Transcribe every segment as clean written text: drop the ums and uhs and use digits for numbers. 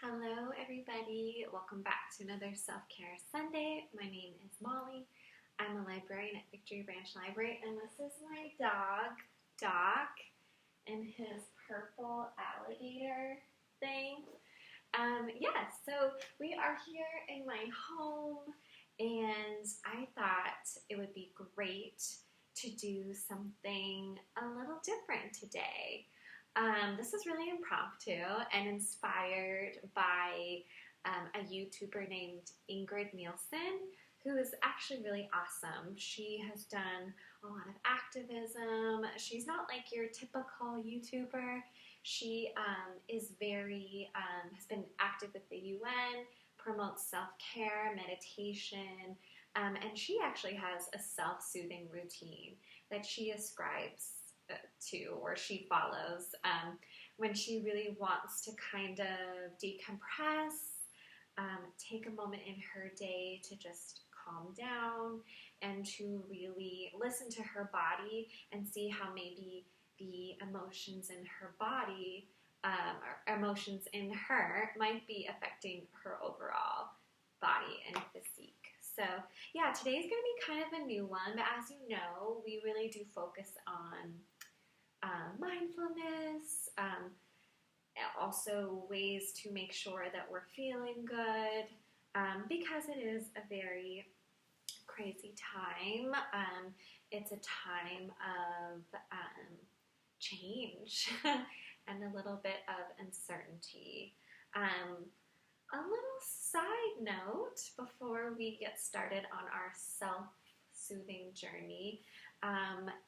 Hello, everybody. Welcome back to another Self-Care Sunday. My name is Molly. I'm a librarian at Victory Branch Library, and this is my dog, Doc, and his purple alligator thing. So we are here in my home, and I thought it would be great to do something a little different today. This is really impromptu and inspired by a YouTuber named Ingrid Nielsen, who is actually really awesome. She has done a lot of activism. She's not like your typical YouTuber. She has been active with the UN, promotes self-care, meditation, and she actually has a self-soothing routine that she ascribes to, or she follows when she really wants to kind of decompress, take a moment in her day to just calm down and to really listen to her body and see how maybe the emotions in her body or emotions in her might be affecting her overall body and physique. So yeah, today's going to be kind of a new one, but as you know, we really do focus on mindfulness, also ways to make sure that we're feeling good, because it is a very crazy time. It's a time of change and a little bit of uncertainty. A little side note before we get started on our self-soothing journey.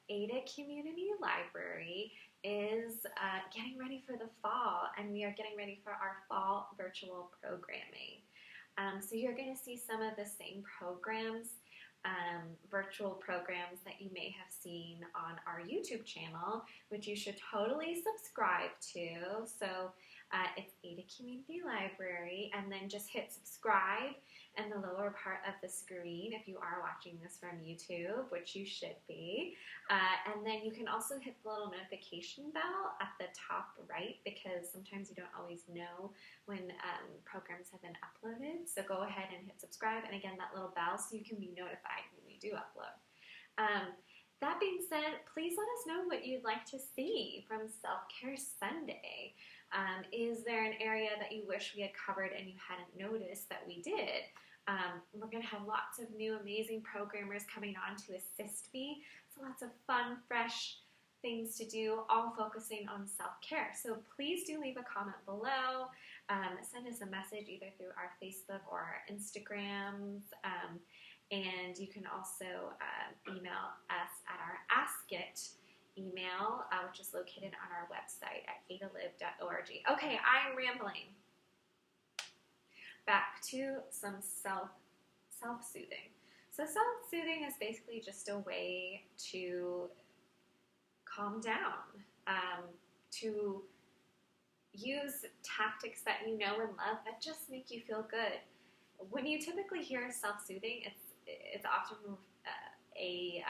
Ada Community Library is getting ready for the fall, and we are getting ready for our fall virtual programming. So you're going to see some of the same programs, virtual programs that you may have seen on our YouTube channel, which you should totally subscribe to. So it's Ada Community Library, and then just hit subscribe in the lower part of the screen if you are watching this from YouTube, which you should be. And then you can also hit the little notification bell at the top right, because sometimes you don't always know when programs have been uploaded. So go ahead and hit subscribe, and again, that little bell, so you can be notified when we do upload. That being said, please let us know what you'd like to see from Self-Care Sunday. Is there an area that you wish we had covered and you hadn't noticed that we did? We're going to have lots of new amazing programmers coming on to assist me. So lots of fun, fresh things to do, all focusing on self-care. So please do leave a comment below. Send us a message either through our Facebook or our Instagrams. And you can also email us at our Ask It email, which is located on our website at adalive.org. Okay, I'm rambling. Back to some self-soothing. So self-soothing is basically just a way to calm down, to use tactics that you know and love that just make you feel good. When you typically hear self-soothing, it's often a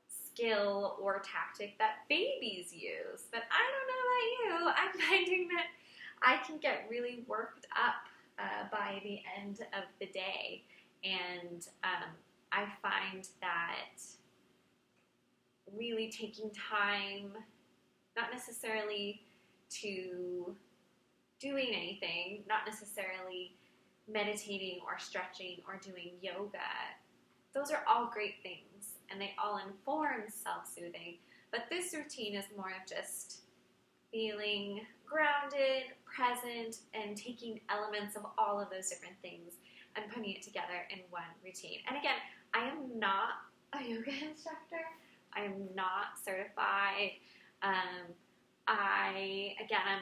skill or tactic that babies use. But I don't know about you. I'm finding that I can get really worked up by the end of the day. And I find that really taking time, not necessarily to doing anything, not necessarily meditating or stretching or doing yoga, those are all great things and they all inform self-soothing, but this routine is more of just feeling grounded, present, and taking elements of all of those different things and putting it together in one routine. And again, I am not a yoga instructor. I am not certified. I'm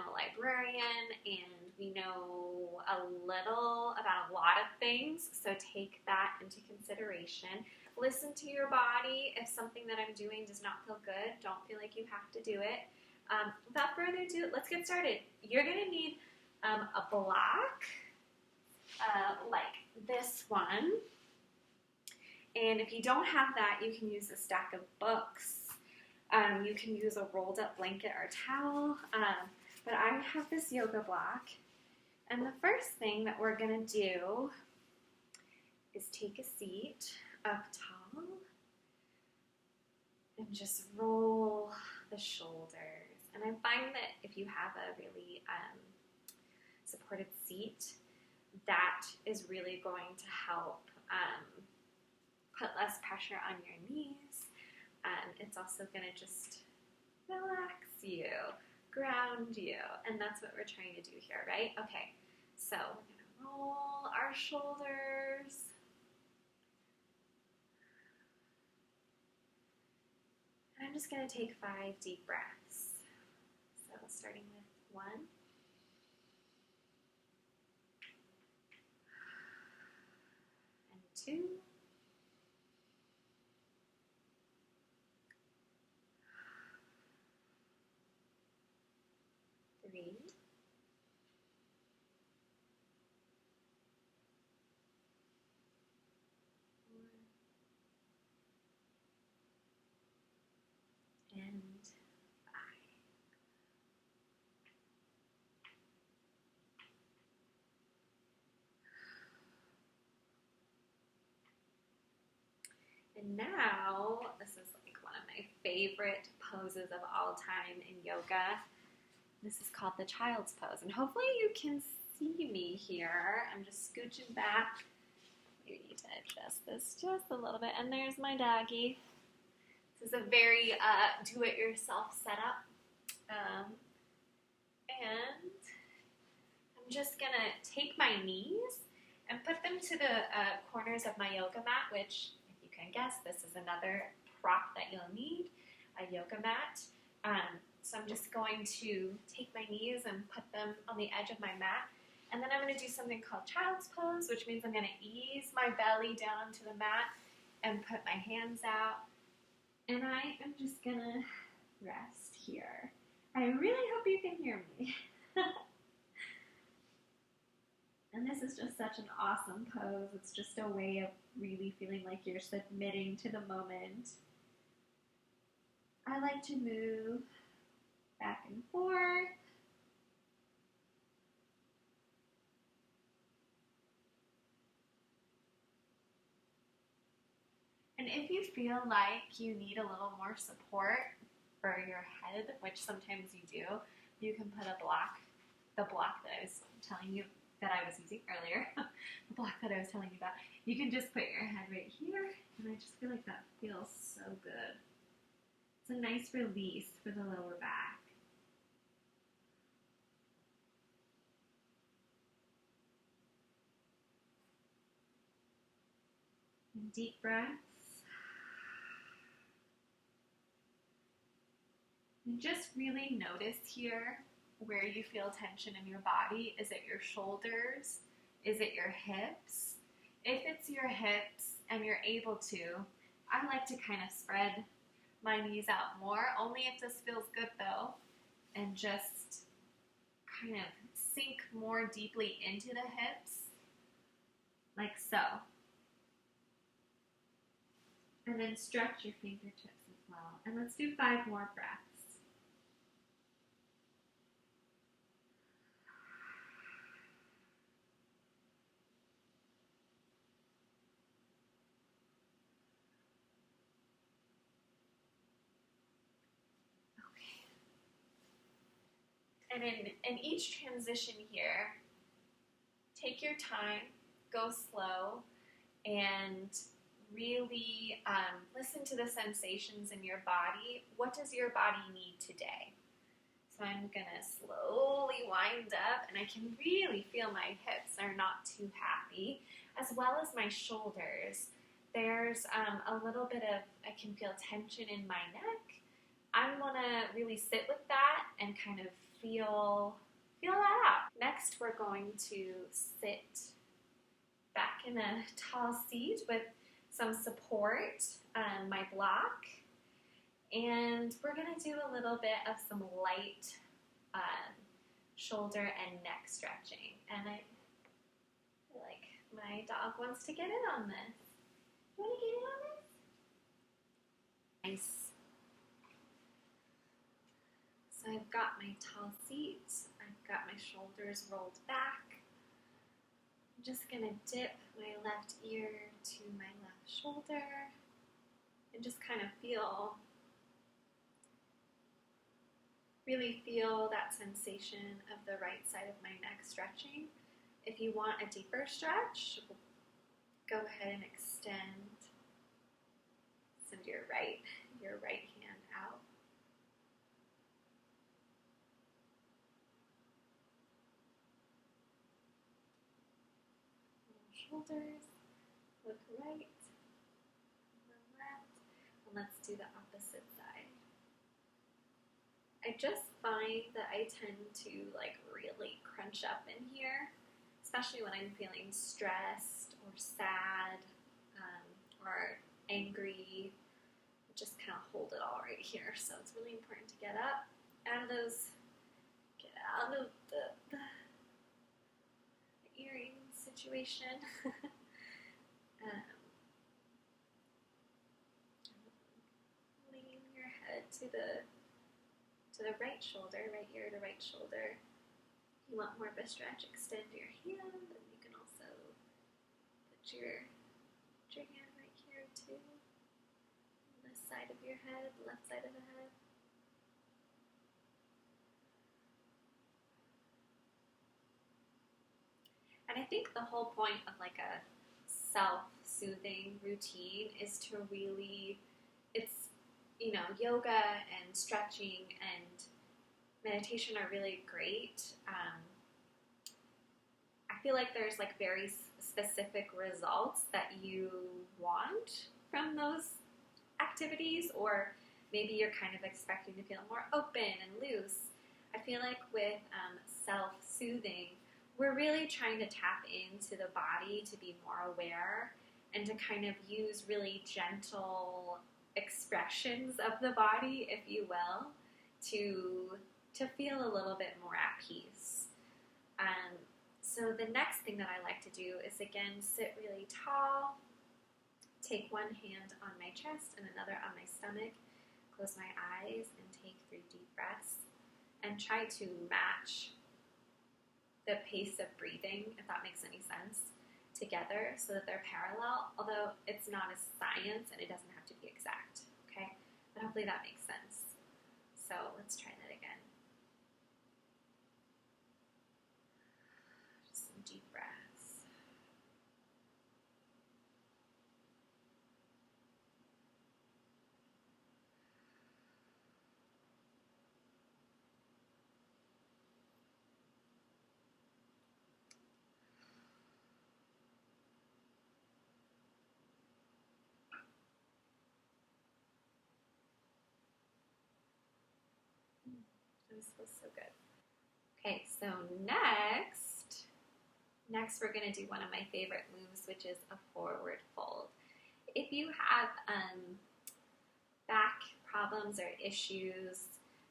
a librarian, and we know a little about a lot of things, so take that into consideration. Listen to your body. If something that I'm doing does not feel good, don't feel like you have to do it. Without further ado, let's get started. You're going to need a block like this one, and if you don't have that, you can use a stack of books. You can use a rolled up blanket or towel. But I have this yoga block, and the first thing that we're gonna do is take a seat up tall and just roll the shoulders. And I find that if you have a really supported seat, that is really going to help put less pressure on your knees. It's also going to just relax you, ground you, and that's what we're trying to do here, right? Okay, so we're going to roll our shoulders. And I'm just going to take 5 deep breaths. So starting with 1. And 2. 3. 4. And 5. And now, this is like one of my favorite poses of all time in yoga. This is called the child's pose. And hopefully you can see me here. I'm just scooching back. You need to adjust this just a little bit. And there's my doggy. This is a very do-it-yourself setup. And I'm just going to take my knees and put them to the corners of my yoga mat, which, if you can guess, this is another prop that you'll need, a yoga mat. So I'm just going to take my knees and put them on the edge of my mat. And then I'm going to do something called child's pose, which means I'm going to ease my belly down to the mat and put my hands out. And I am just going to rest here. I really hope you can hear me. And this is just such an awesome pose. It's just a way of really feeling like you're submitting to the moment. I like to move back and forth. And if you feel like you need a little more support for your head, which sometimes you do, you can put a block, the block that I was telling you that I was using earlier, the block that I was telling you about. You can just put your head right here, and I just feel like that feels so good. It's a nice release for the lower back. And deep breaths. And just really notice here where you feel tension in your body. Is it your shoulders? Is it your hips? If it's your hips and you're able to, I like to kind of spread my knees out more, only if this feels good though, and just kind of sink more deeply into the hips, like so. And then stretch your fingertips as well. And let's do 5 more breaths. And in each transition here, take your time, go slow, and really listen to the sensations in your body. What does your body need today? So I'm going to slowly wind up, and I can really feel my hips are not too happy, as well as my shoulders. There's a little bit of, I can feel tension in my neck. I want to really sit with that and kind of feel that out. Next, we're going to sit back in a tall seat with some support, my block, and we're going to do a little bit of some light shoulder and neck stretching. And I feel like my dog wants to get in on this. You want to get in on this? Nice. So I've got my tall seat, I've got my shoulders rolled back. I'm just gonna dip my left ear to my left shoulder and just kind of really feel that sensation of the right side of my neck stretching. If you want a deeper stretch, go ahead and extend. Send your right hand out. Shoulders, look right, and left, and let's do the opposite side. I just find that I tend to really crunch up in here, especially when I'm feeling stressed or sad or angry. Just kind of hold it all right here. So it's really important to get up, get out of the earring situation. Lean your head to the right shoulder, right ear to right shoulder. If you want more of a stretch, extend your hand, and you can also put your hand right here too. This side of your head, left side of the head. And I think the whole point of a self-soothing routine is to really, yoga and stretching and meditation are really great. I feel like there's very specific results that you want from those activities, or maybe you're kind of expecting to feel more open and loose. I feel like with self-soothing, we're really trying to tap into the body to be more aware and to kind of use really gentle expressions of the body, if you will, to feel a little bit more at peace. So the next thing that I like to do is, again, sit really tall, take one hand on my chest and another on my stomach, close my eyes and take 3 deep breaths, and try to match the pace of breathing, if that makes any sense, together so that they're parallel, although it's not a science and it doesn't have to be exact, okay? But hopefully that makes sense. So let's try that again. Just some deep breaths. This was so good. Okay, so next we're going to do one of my favorite moves, which is a forward fold. If you have back problems or issues,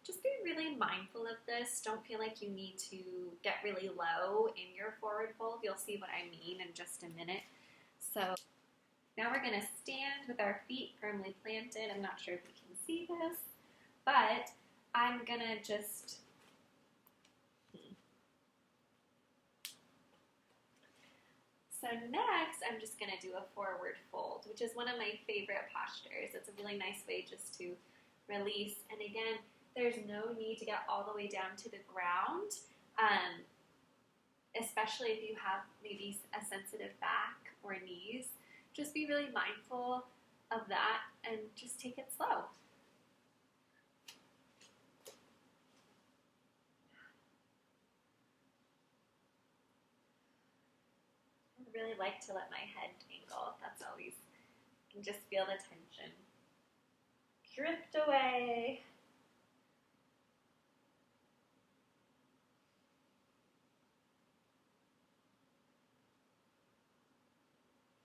just be really mindful of this. Don't feel like you need to get really low in your forward fold. You'll see what I mean in just a minute. So now we're going to stand with our feet firmly planted. I'm not sure if you can see this, but I'm going to just So next, I'm just going to do a forward fold, which is one of my favorite postures. It's a really nice way just to release. And again, there's no need to get all the way down to the ground, especially if you have maybe a sensitive back or knees. Just be really mindful of that and just take it slow. I really like to let my head dangle. That's always, you can just feel the tension drift away.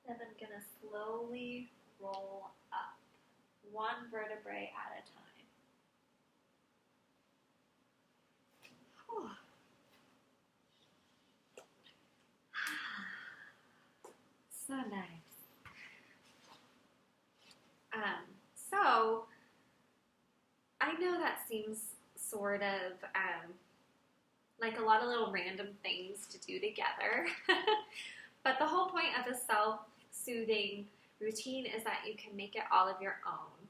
Then I'm going to slowly roll up, one vertebrae at a time. Whew. So nice. So I know that seems sort of like a lot of little random things to do together. But the whole point of a self-soothing routine is that you can make it all of your own.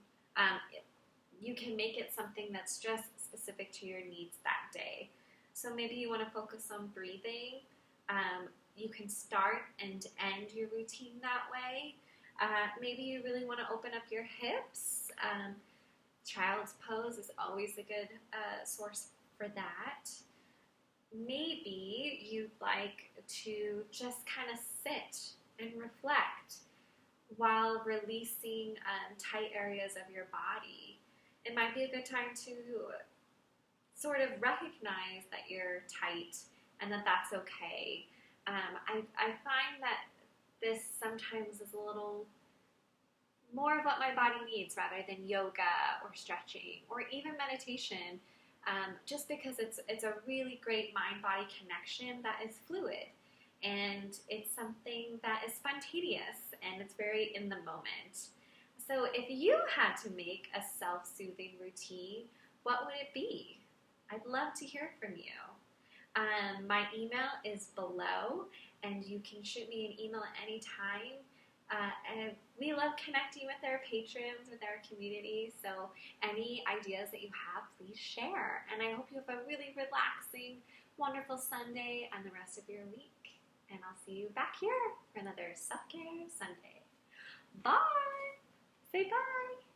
You can make it something that's just specific to your needs that day. So maybe you want to focus on breathing. You can start and end your routine that way. Maybe you really want to open up your hips. Child's pose is always a good source for that. Maybe you'd like to just kind of sit and reflect while releasing tight areas of your body. It might be a good time to sort of recognize that you're tight and that that's okay. I find that this sometimes is a little more of what my body needs rather than yoga or stretching or even meditation, just because it's a really great mind-body connection that is fluid, and it's something that is spontaneous and it's very in the moment. So if you had to make a self-soothing routine, what would it be? I'd love to hear from you. My email is below, and you can shoot me an email at any time. And we love connecting with our patrons, with our community, so any ideas that you have, please share. And I hope you have a really relaxing, wonderful Sunday and the rest of your week. And I'll see you back here for another Self-Care Sunday. Bye! Say bye!